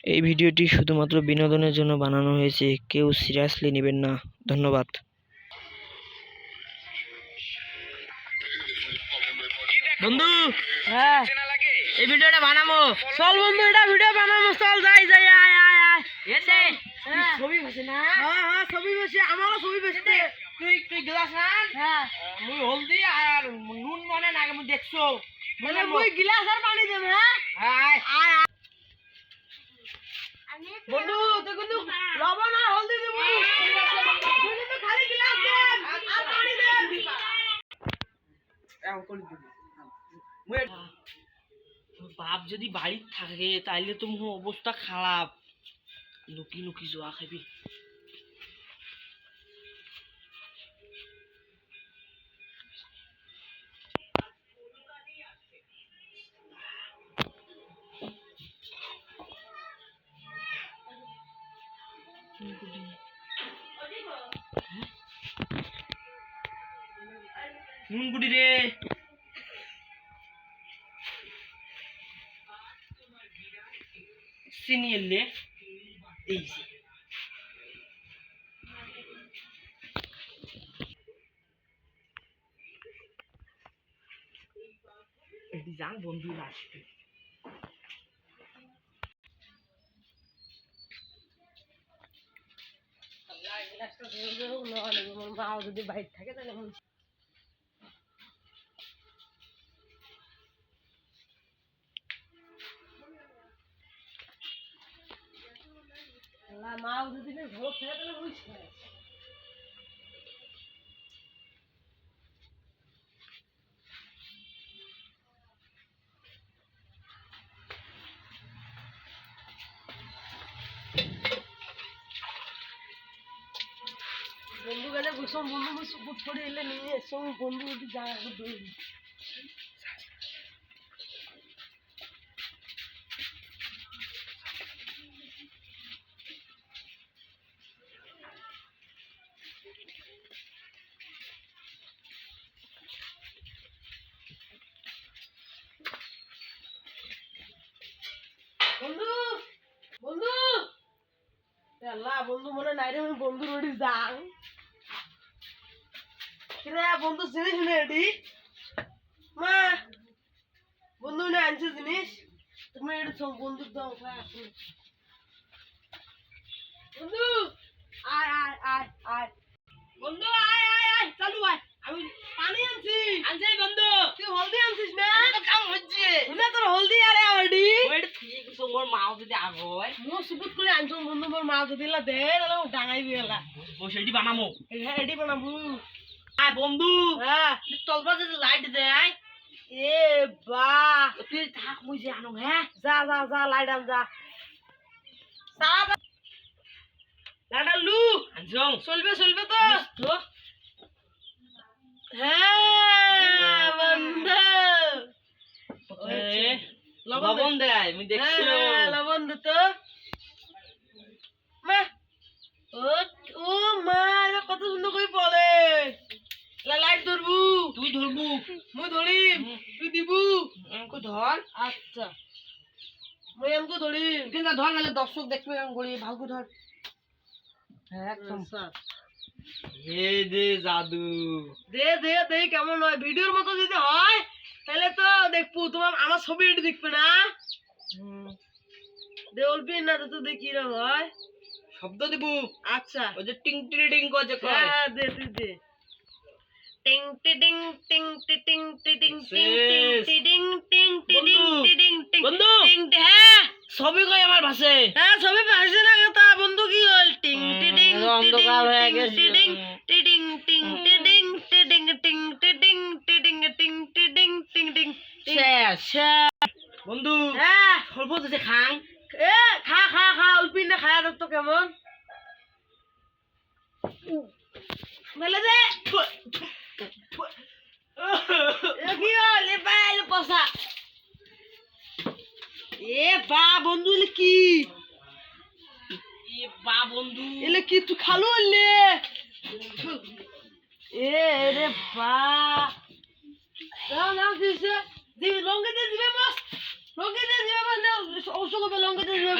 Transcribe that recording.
এই ভিডিওটি শুধুমাত্র বিনোদনের জন্য বানানো হয়েছে, কেউ সিরিয়াসলি নেবেন না। ধন্যবাদ। বন্ধু হ্যাঁ এই ভিডিওটা বানাবো, চল বন্ধু এটা ভিডিও বানাবো, চল যাই যাই আয় আয় আয় এসে ছবি বসে না। হ্যাঁ হ্যাঁ ছবি বসে, আমারও ছবি বসে। তুই তুই গ্লাস আন, হ্যাঁ মুই হলদি আর নুন মনে না আমি দেখছো বলে মুই গ্লাস আর পানি দেব। হ্যাঁ আয় আয় বন্ধু তুই কিন্তু লবণ আর হলদি দেব, তুই কিন্তু খালি গ্লাস দে আর পানি দে এখন করে দিবি। বাপ যদি বাড়ি থাকে তাইলে তো মোর অবস্থা খারাপ, লুকি লুকি জোয়া খাবি। নুন গুড়ি রে চিনি এলে এই এটি যান বন্ধু আসবে। মা যদি বাইরে থাকে তাহলে মা যদি ঘর থাকে তাহলে বুঝতে বন্ধু গেলে বসম, বন্ধু বসে বুট করে এলে নিয়ে এসো বন্ধু যদি যায় দৌড়ি। বন্ধু বন্ধু আল্লাহ বন্ধু মনে নাই রে, আমি বন্ধু রোডি যাং কিরে বন্ধু জিনিস রেডি মা বন্ধু না আনছে জিনিস তুমি এটা বন্ধুর দাও বন্ধু আয় আয় আয় আয় বন্ধু আয় আয় আয় চালু আয়, আমি পানি আনছি বন্ধু। তুই হলদি আনছিস না? কাম হচ্ছে না তোর হলদি আরে অলরেডি ওইটা ঠিক আছে। মোর মা যদি আগয় মো সুপুত করে আনছো বন্ধু, মোর মা যদি লা দে তাহলে ডাঙাইবি এলা ও সেটি বানামো। হ্যাঁ এডি বানাবো আয় বন্ধু। হ্যাঁ তলবা যদি লাইট দে আয় এ বাহ তুই থাক মুই যে আনো। হ্যাঁ যা যা যা লাইট আন যা সারা লাডালু আনছো চলবে চলবে তো। হ্যাঁ বন্ধু লবণ দে আমি দেখছি লবণ দে তো মা। ও মা কত সুন্দর করে বলে লাইট ধরবু তুই ধরবু মুই ধরিম তুই দিবু আমাকে ধর। আচ্ছা মুই আমাকে ধরিম কিন্তু ধর নালে দর্শক দেখবে আমি গড়ি ভালকু ধর। হ্যাঁ একদম হে দে জাদু দে দে দে কেমন হয় ভিডিওর মতো যদি হয় তাহলে তো দেখবো, তোমার আমার ছবি এটি দেখবে না দে অল্পি না তো দেখি রে হয় শব্দ দিব। আচ্ছা ওই যে টিং টিং টিং করে কয়। হ্যাঁ দে তুই দে টিং টিং টিং টিং টিং টিং টিং টিং টিং বন্ধু হ্যাঁ ছবি কই আমার ভাষে। হ্যাঁ ছবি ভাষে না কথা বন্ধু কি হল টিং টিং অন্ধকার হয়ে গেছে টিং টিং টিং টিং টিং টিং টিং টিং টিং টিং টিং টিং শেষ বন্ধু। হ্যাঁ অল্প দিতে খাং এ খা খা খা অল্পিন না খায়া তো কেমন মেলে দে কি হল এ বাই পসা এ বা বন্ধু এলে কি এ বা বন্ধু এলে কি তুই খালু এলে এ রে বা দাও নাও দিছে দি লঙ্গে দে দিবে বস লঙ্গে দে দিবে বস ওসো লঙ্গে দে দিবে